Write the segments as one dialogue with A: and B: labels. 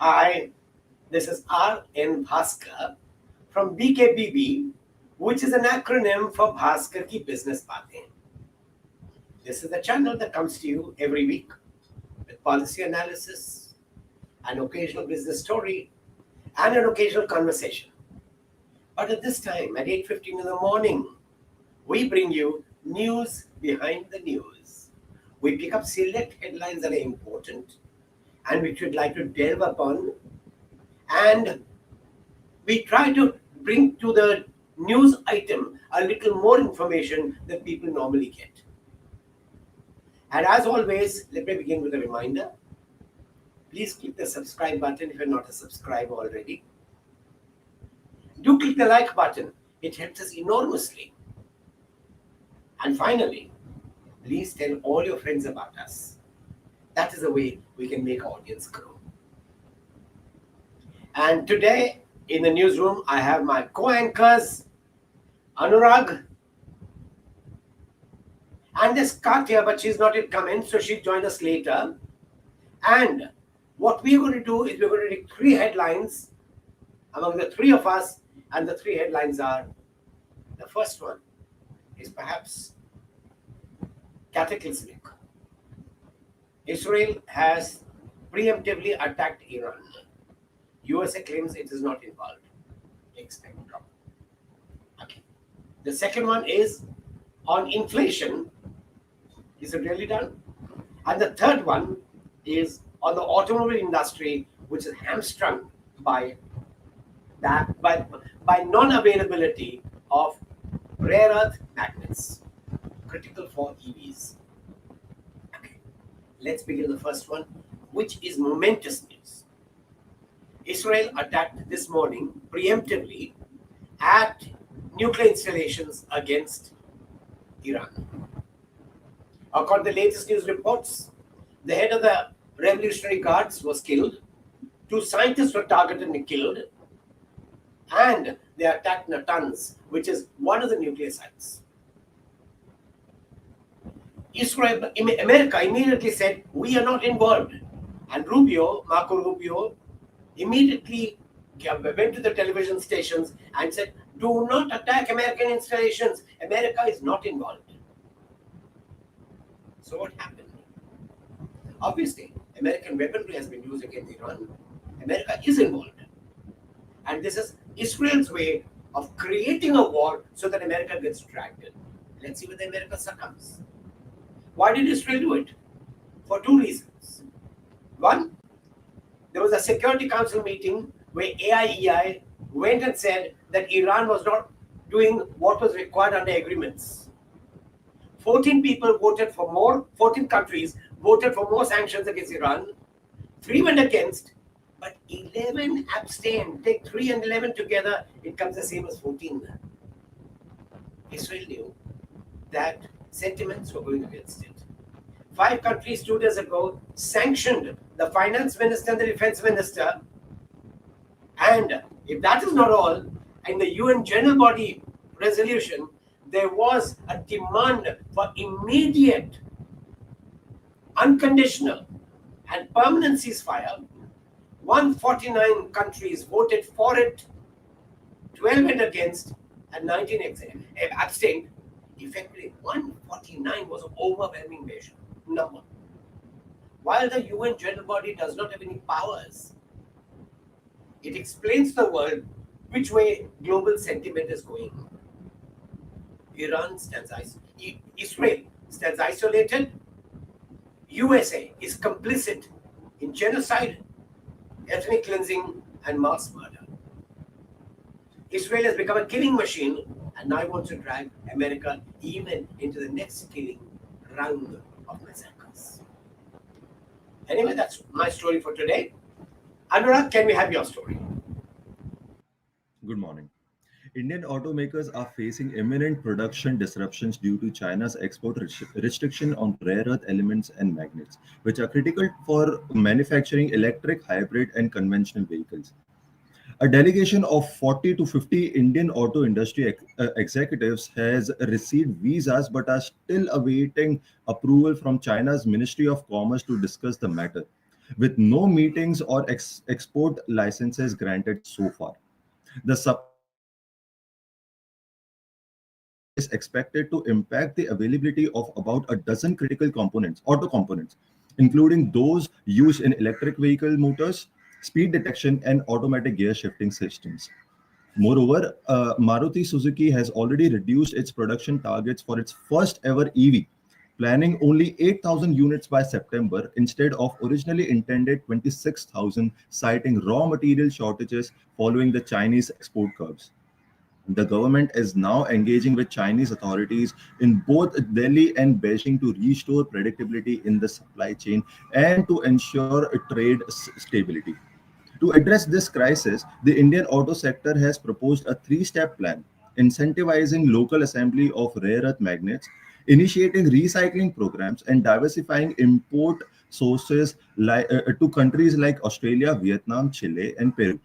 A: Hi, this is R.N. Bhaskar from BKBB, which is an acronym for Bhaskar Ki Business Baatein. This is the channel that comes to you every week with policy analysis, an occasional business story, and an occasional conversation. But at this time, at 8:15 in the morning, we bring you news behind the news. We pick up select headlines that are important and which we'd like to delve upon, and we try to bring to the news item a little more information than people normally get. And as always, let me begin with a reminder. Please click the subscribe button if you're not a subscriber already. Do click the like button. It helps us enormously. And finally, please tell all your friends about us. That is the way we can make our audience grow. And today in the newsroom, I have my co-anchors, Anurag, and there's Katya, but she's not yet come in, so she'll join us later. And what we're going to do is we're going to take three headlines among the three of us, and the three headlines are, the first one is perhaps cataclysmic. Israel has preemptively attacked Iran. USA claims it is not involved. Expect trouble. Okay. The second one is on inflation. Is it really done? And the third one is on the automobile industry, which is hamstrung by non-availability of rare earth magnets, critical for EVs. Okay. Let's begin the first one, which is momentous news. Israel attacked this morning preemptively at nuclear installations against Iran. According to the latest news reports, the head of the Revolutionary Guards was killed, 2 scientists were targeted and killed, and they attacked Natanz, which is one of the nuclear sites. America immediately said, we are not involved. And Marco Rubio, immediately went to the television stations and said, do not attack American installations. America is not involved. So what happened? Obviously, American weaponry has been used against Iran. America is involved. And this is Israel's way of creating a war so that America gets dragged in. Let's see whether America succumbs. Why did Israel do it? For 2 reasons. One, there was a Security Council meeting where AIEI went and said that Iran was not doing what was required under agreements. 14 countries voted for more sanctions against Iran. 3 went against, but 11 abstained. Take 3 and 11 together, it comes the same as 14. Israel knew that sentiments were going against it. 5 countries 2 days ago sanctioned the finance minister and the defense minister. And if that is not all, in the UN General Body resolution, there was a demand for immediate, unconditional, and permanent ceasefire. 149 countries voted for it, 12 went against, and 19 abstained. Effectively, 149 was an overwhelming number. While the UN General Body does not have any powers, it explains to the world which way global sentiment is going. Israel stands isolated. USA is complicit in genocide, ethnic cleansing, and mass murder. Israel has become a killing machine and now wants to drag America even into the next killing round of massacres. Anyway, that's my story for today. Anurag, can we have your story?
B: Good morning. Indian automakers are facing imminent production disruptions due to China's export restriction on rare earth elements and magnets, which are critical for manufacturing electric, hybrid, and conventional vehicles. A delegation of 40 to 50 Indian auto industry executives has received visas but are still awaiting approval from China's Ministry of Commerce to discuss the matter. with no meetings or export licenses granted so far. The supply is expected to impact the availability of about a dozen critical components, auto components, including those used in electric vehicle motors, speed detection, and automatic gear shifting systems. Moreover, Maruti Suzuki has already reduced its production targets for its first ever EV, planning only 8,000 units by September instead of originally intended 26,000, citing raw material shortages following the Chinese export curbs. The government is now engaging with Chinese authorities in both Delhi and Beijing to restore predictability in the supply chain and to ensure trade stability. To address this crisis, the Indian auto sector has proposed a three-step plan, incentivizing local assembly of rare earth magnets, initiating recycling programs, and diversifying import sources to countries like Australia, Vietnam, Chile, and Peru.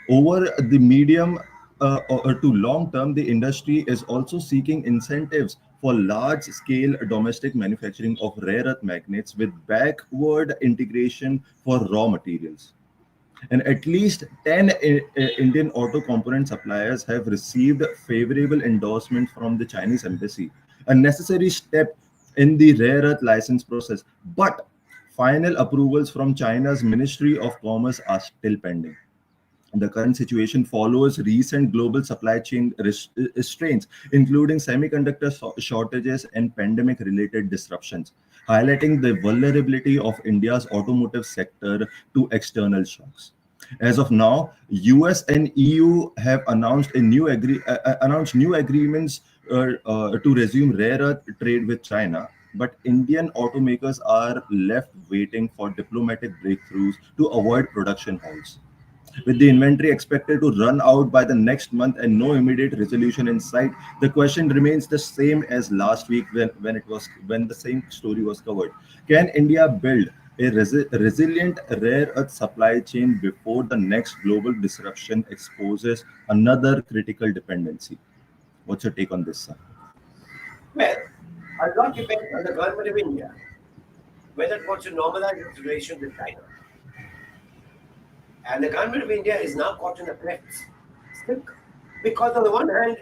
B: Over the medium or to long term, the industry is also seeking incentives for large scale domestic manufacturing of rare earth magnets with backward integration for raw materials. And at least 10 Indian auto component suppliers have received favorable endorsement from the Chinese embassy, a necessary step in the rare earth license process. But final approvals from China's Ministry of Commerce are still pending. The current situation follows recent global supply chain restraints, including semiconductor shortages and pandemic related disruptions, highlighting the vulnerability of India's automotive sector to external shocks. As of now, US and EU have announced new agreements to resume rare earth trade with China, but Indian automakers are left waiting for diplomatic breakthroughs to avoid production halts. With the inventory expected to run out by the next month and no immediate resolution in sight, the question remains the same as last week when the same story was covered. Can India build a resilient rare earth supply chain before the next global disruption exposes another critical dependency? What's your take on this, sir?
A: Well, a lot depends on the government of India, whether it wants to normalize its relation with China. And the government of India is now caught in a cleft stick because, on the one hand,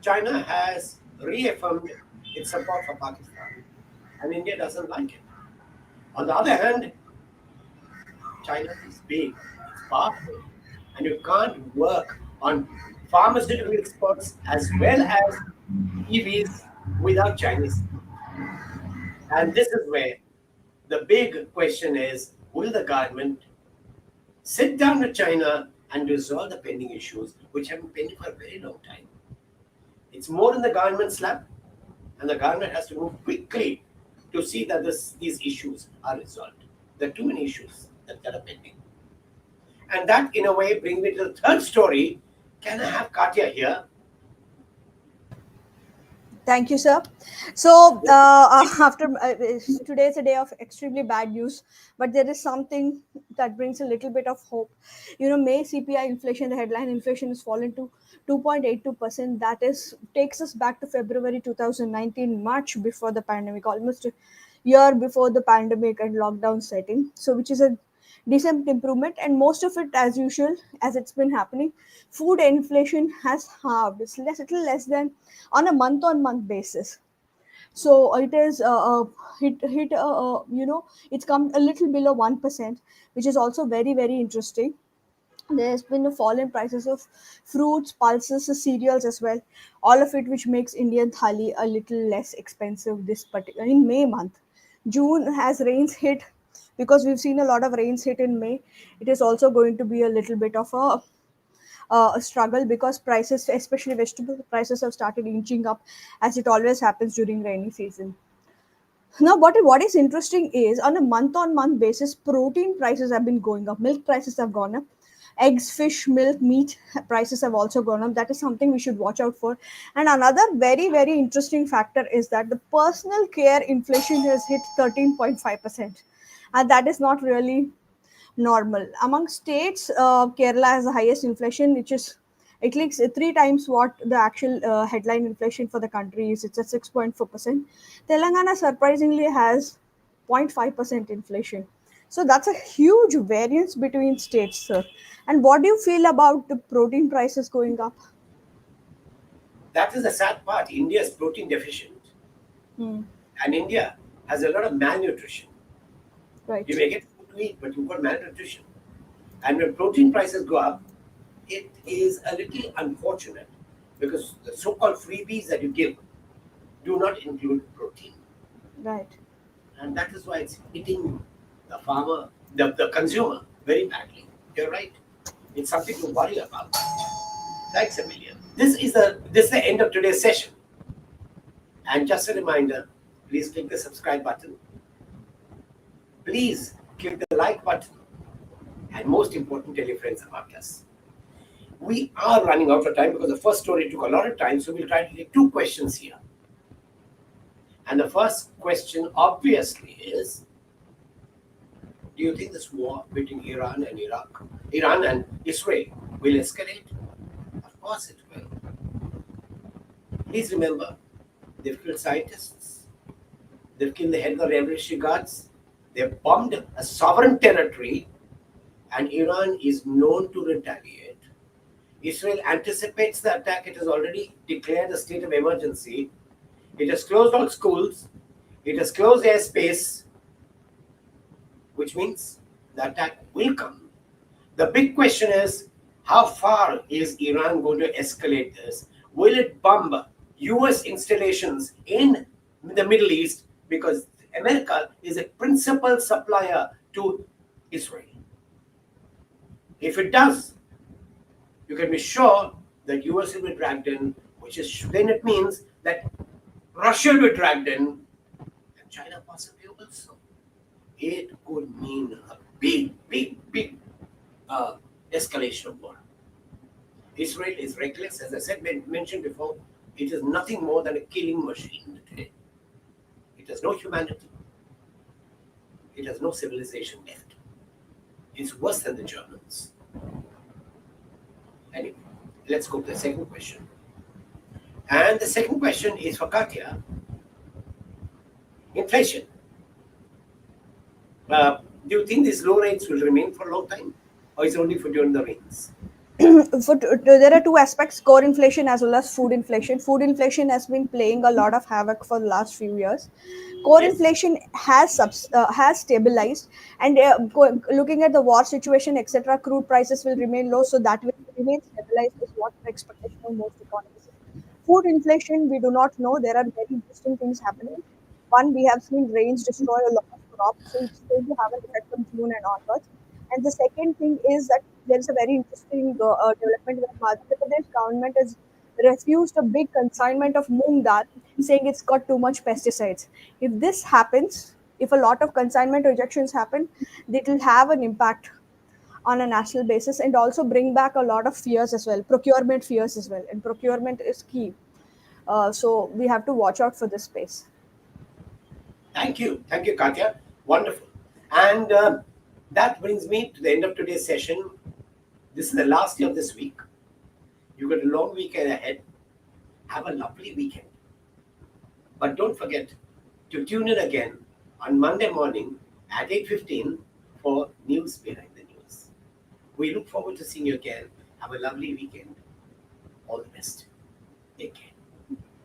A: China has reaffirmed its support for Pakistan, and India doesn't like it. On the other hand, China is big, it's powerful, and you can't work on pharmaceutical exports as well as EVs without Chinese support. And this is where the big question is, will the government sit down with China and resolve the pending issues, which have been pending for a very long time? It's more in the government's lap, and the government has to move quickly to see that these issues are resolved. There are too many issues that are pending. And that, in a way, brings me to the third story. Can I have Katya here?
C: Thank you, sir. So, after today's a day of extremely bad news, but there is something that brings a little bit of hope. May CPI inflation, the headline inflation has fallen to 2.82%. That is takes us back to February 2019, much before the pandemic, almost a year before the pandemic and lockdown setting. So, which is a decent improvement, and most of it, as usual, as it's been happening, food inflation has halved. It's little less than on a month-on-month basis. So it is hit it's come a little below 1%, which is also very very interesting. There's been a fall in prices of fruits, pulses, cereals as well, all of it which makes Indian thali a little less expensive this particular in May month. June has rains hit, because we've seen a lot of rains hit in May. It is also going to be a little bit of a struggle, because prices, especially vegetable prices, have started inching up, as it always happens during rainy season. Now, what is interesting is, on a month-on-month basis, protein prices have been going up. Milk prices have gone up. Eggs, fish, milk, meat prices have also gone up. That is something we should watch out for. And another very, very interesting factor is that the personal care inflation has hit 13.5%. And that is not really normal. Among states, Kerala has the highest inflation, which is at least three times what the actual headline inflation for the country is. It's at 6.4%. Telangana surprisingly has 0.5% inflation. So that's a huge variance between states, sir. And what do you feel about the protein prices going up?
A: That is the sad part. India is protein deficient,
C: Hmm.
A: and India has a lot of malnutrition. You
C: Right.
A: may get food to eat, but you've got malnutrition. And when protein prices go up, it is a little unfortunate because the so-called freebies that you give do not include protein.
C: Right.
A: And that is why it's hitting the farmer, the consumer very badly. You're right. It's something to worry about. Thanks a million. This is the end of today's session. And just a reminder, please click the subscribe button. Please click the like button. And most important, tell your friends about us. We are running out of time because the first story took a lot of time, so we'll try to take two questions here. And the first question, obviously, is: do you think this war between Iran and Israel, will escalate? Of course it will. Please remember, they've killed scientists, they've killed the head of the Revolutionary Guards, they've bombed a sovereign territory, and Iran is known to retaliate. Israel anticipates the attack. It has already declared a state of emergency. It has closed all schools. It has closed airspace, which means the attack will come. The big question is, how far is Iran going to escalate this? Will it bomb US installations in the Middle East? Because America is a principal supplier to Israel. If it does, you can be sure that US will be dragged in, which is then it means that Russia will be dragged in, and China possibly also. It could mean a big escalation of war. Israel is reckless, as I said, mentioned before. It is nothing more than a killing machine today. It has no humanity. It has no civilization left. It's worse than the Germans. Anyway, let's go to the second question. And the second question is for Katya. Inflation. Do you think these low rates will remain for a long time? Or is it only for during the rains?
C: There are two aspects: core inflation as well as food inflation. Food inflation has been playing a lot of havoc for the last few years. Core
A: Yes.
C: inflation has stabilized, and looking at the war situation, etc., crude prices will remain low, so that will remain stabilized is what the expectation of most economists. Food inflation, we do not know. There are very interesting things happening. One, we have seen rains destroy a lot of crops, so it's going to have an effect from June and onwards. And the second thing is that there is a very interesting development where Madhya Pradesh government has refused a big consignment of moong dal, saying it's got too much pesticides. If this happens, if a lot of consignment rejections happen, it will have an impact on a national basis and also bring back a lot of fears as well, procurement fears as well. And procurement is key. So we have to watch out for this space.
A: Thank you, Katya. Wonderful. And that brings me to the end of today's session. This is the last day of this week. You've got a long weekend ahead. Have a lovely weekend. But don't forget to tune in again on Monday morning at 8:15 for News Behind the News. We look forward to seeing you again. Have a lovely weekend. All the best. Take care.